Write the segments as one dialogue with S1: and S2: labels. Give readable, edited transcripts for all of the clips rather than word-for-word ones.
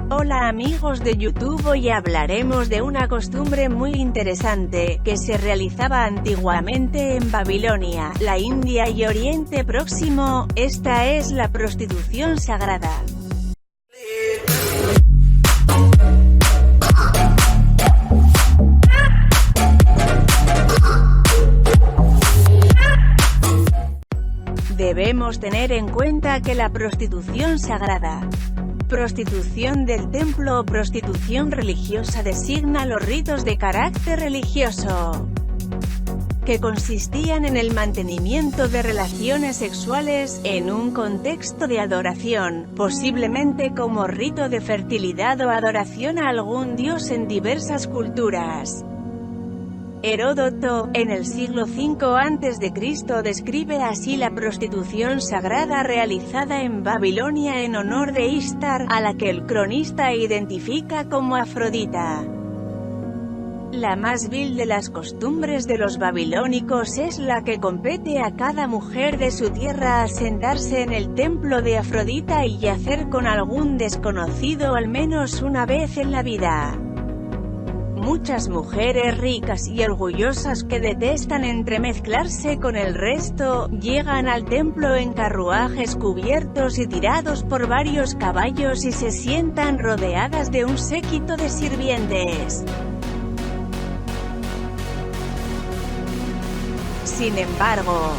S1: Hola amigos de YouTube, hoy hablaremos de una costumbre muy interesante, que se realizaba antiguamente en Babilonia, la India y Oriente Próximo. Esta es la prostitución sagrada. Debemos tener en cuenta que la prostitución sagrada, prostitución del templo o prostitución religiosa designa los ritos de carácter religioso, que consistían en el mantenimiento de relaciones sexuales, en un contexto de adoración, posiblemente como rito de fertilidad o adoración a algún dios en diversas culturas. Heródoto, en el siglo V a.C., describe así la prostitución sagrada realizada en Babilonia en honor de Ishtar, a la que el cronista identifica como Afrodita. La más vil de las costumbres de los babilónicos es la que compete a cada mujer de su tierra a sentarse en el templo de Afrodita y yacer con algún desconocido al menos una vez en la vida. Muchas mujeres ricas y orgullosas que detestan entremezclarse con el resto, llegan al templo en carruajes cubiertos y tirados por varios caballos y se sientan rodeadas de un séquito de sirvientes. Sin embargo,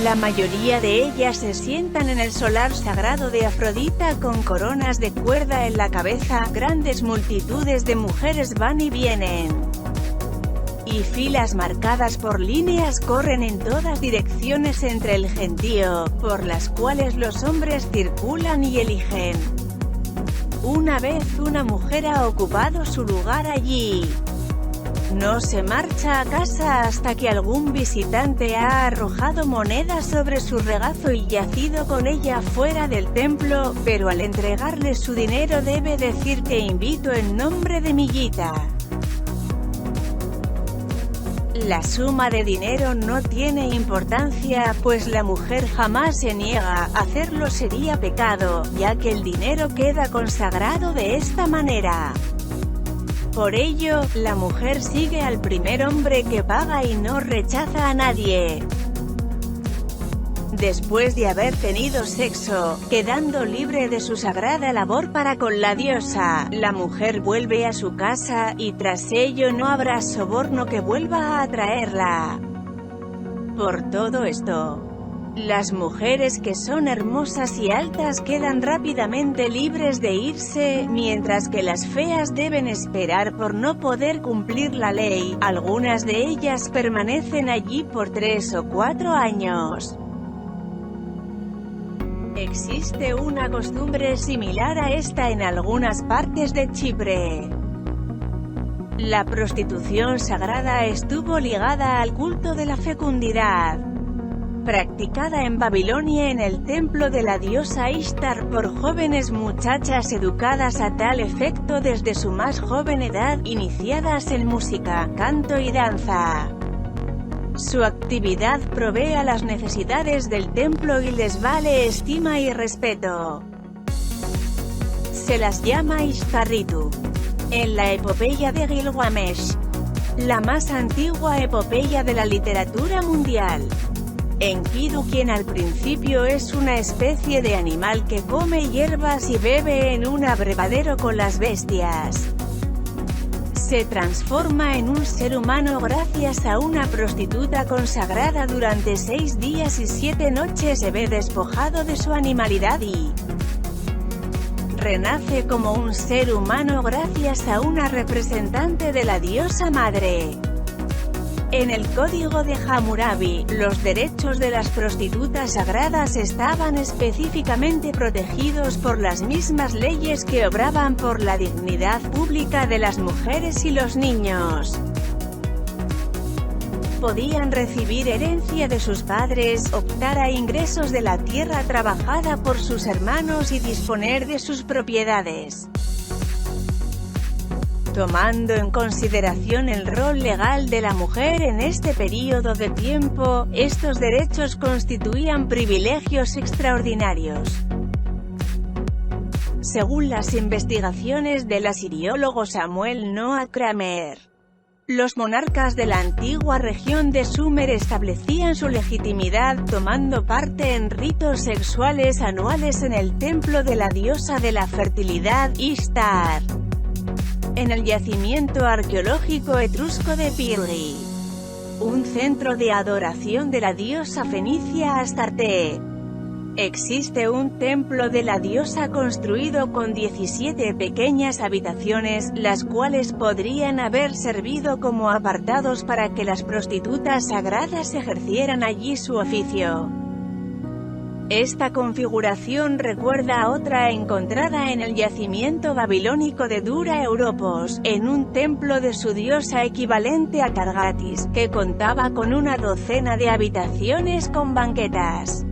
S1: la mayoría de ellas se sientan en el solar sagrado de Afrodita con coronas de cuerda en la cabeza. Grandes multitudes de mujeres van y vienen, y filas marcadas por líneas corren en todas direcciones entre el gentío, por las cuales los hombres circulan y eligen. Una vez una mujer ha ocupado su lugar allí, no se marcha a casa hasta que algún visitante ha arrojado monedas sobre su regazo y yacido con ella fuera del templo, pero al entregarle su dinero debe decir "te invito en nombre de Millita". La suma de dinero no tiene importancia, pues la mujer jamás se niega. Hacerlo sería pecado, ya que el dinero queda consagrado de esta manera. Por ello, la mujer sigue al primer hombre que paga y no rechaza a nadie. Después de haber tenido sexo, quedando libre de su sagrada labor para con la diosa, la mujer vuelve a su casa, y tras ello no habrá soborno que vuelva a atraerla. Por todo esto, las mujeres que son hermosas y altas quedan rápidamente libres de irse, mientras que las feas deben esperar por no poder cumplir la ley. Algunas de ellas permanecen allí por 3 o 4 años. Existe una costumbre similar a esta en algunas partes de Chipre. La prostitución sagrada estuvo ligada al culto de la fecundidad, practicada en Babilonia en el templo de la diosa Ishtar por jóvenes muchachas educadas a tal efecto desde su más joven edad, iniciadas en música, canto y danza. Su actividad provee a las necesidades del templo y les vale estima y respeto. Se las llama Ishtarritu. En la epopeya de Gilgamesh, la más antigua epopeya de la literatura mundial, Enkidu, quien al principio es una especie de animal que come hierbas y bebe en un abrevadero con las bestias, se transforma en un ser humano gracias a una prostituta consagrada durante 6 días y 7 noches. Se ve despojado de su animalidad y renace como un ser humano gracias a una representante de la diosa madre. En el Código de Hammurabi, los derechos de las prostitutas sagradas estaban específicamente protegidos por las mismas leyes que obraban por la dignidad pública de las mujeres y los niños. Podían recibir herencia de sus padres, optar a ingresos de la tierra trabajada por sus hermanos y disponer de sus propiedades. Tomando en consideración el rol legal de la mujer en este período de tiempo, estos derechos constituían privilegios extraordinarios. según las investigaciones del asiriólogo Samuel Noah Kramer. Los monarcas de la antigua región de Sumer establecían su legitimidad tomando parte en ritos sexuales anuales en el templo de la diosa de la fertilidad, Ishtar, en el yacimiento arqueológico etrusco de Pirri, un centro de adoración de la diosa fenicia Astarte. Existe un templo de la diosa construido con 17 pequeñas habitaciones, las cuales podrían haber servido como apartados para que las prostitutas sagradas ejercieran allí su oficio. Esta configuración recuerda a otra encontrada en el yacimiento babilónico de Dura Europos, en un templo de su diosa equivalente a Targatis, que contaba con una docena de habitaciones con banquetas.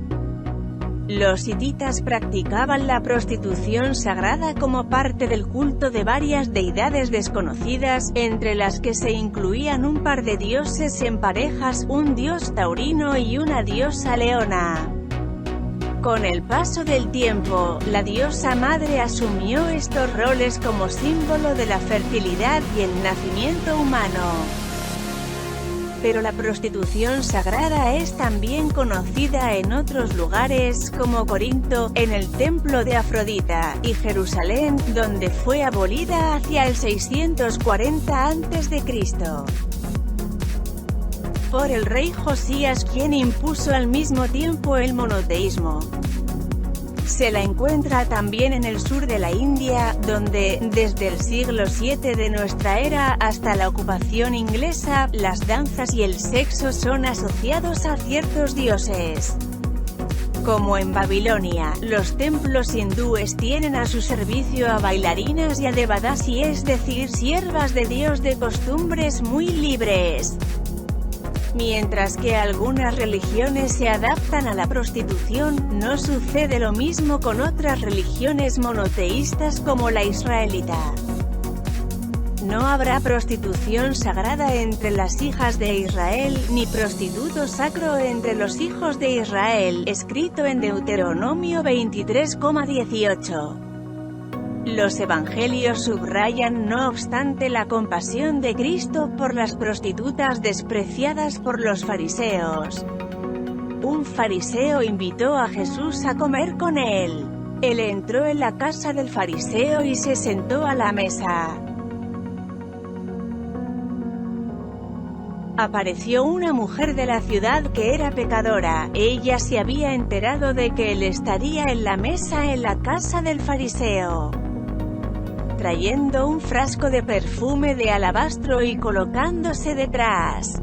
S1: Los hititas practicaban la prostitución sagrada como parte del culto de varias deidades desconocidas, entre las que se incluían un par de dioses en parejas, un dios taurino y una diosa leona. Con el paso del tiempo, la diosa madre asumió estos roles como símbolo de la fertilidad y el nacimiento humano. Pero la prostitución sagrada es también conocida en otros lugares, como Corinto, en el templo de Afrodita, y Jerusalén, donde fue abolida hacia el 640 a.C. por el rey Josías, quien impuso al mismo tiempo el monoteísmo. Se la encuentra también en el sur de la India, donde, desde el siglo VII de nuestra era hasta la ocupación inglesa, las danzas y el sexo son asociados a ciertos dioses. Como en Babilonia, los templos hindúes tienen a su servicio a bailarinas y a devadasi, es decir, siervas de Dios de costumbres muy libres. Mientras que algunas religiones se adaptan a la prostitución, no sucede lo mismo con otras religiones monoteístas como la israelita. No habrá prostitución sagrada entre las hijas de Israel, ni prostituto sacro entre los hijos de Israel, escrito en Deuteronomio 23,18. Los evangelios subrayan no obstante la compasión de Cristo por las prostitutas despreciadas por los fariseos. Un fariseo invitó a Jesús a comer con él. Él entró en la casa del fariseo y se sentó a la mesa. Apareció una mujer de la ciudad que era pecadora. Ella se había enterado de que él estaría en la mesa en la casa del fariseo, trayendo un frasco de perfume de alabastro y colocándose detrás.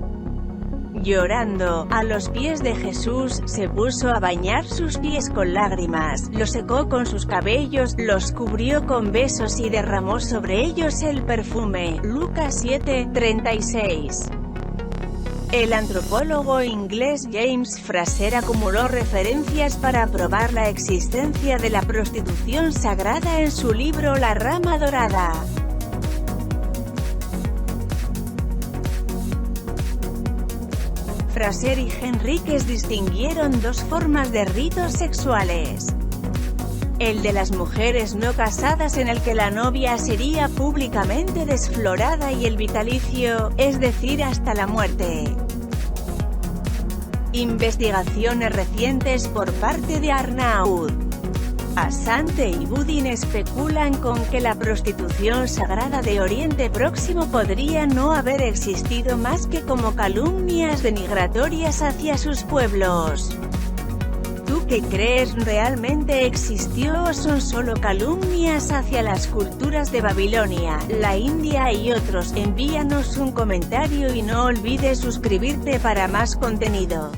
S1: Llorando, a los pies de Jesús, se puso a bañar sus pies con lágrimas, los secó con sus cabellos, los cubrió con besos y derramó sobre ellos el perfume. Lucas 7:36. El antropólogo inglés James Fraser acumuló referencias para probar la existencia de la prostitución sagrada en su libro La rama dorada. Fraser y Henríquez distinguieron dos formas de ritos sexuales. El de las mujeres no casadas, en el que la novia sería públicamente desflorada, y el vitalicio, es decir, hasta la muerte. Investigaciones recientes por parte de Arnaud, Asante y Budin especulan con que la prostitución sagrada de Oriente Próximo podría no haber existido más que como calumnias denigratorias hacia sus pueblos. ¿Tú qué crees? ¿Realmente existió o son solo calumnias hacia las culturas de Babilonia, la India y otros? Envíanos un comentario y no olvides suscribirte para más contenido.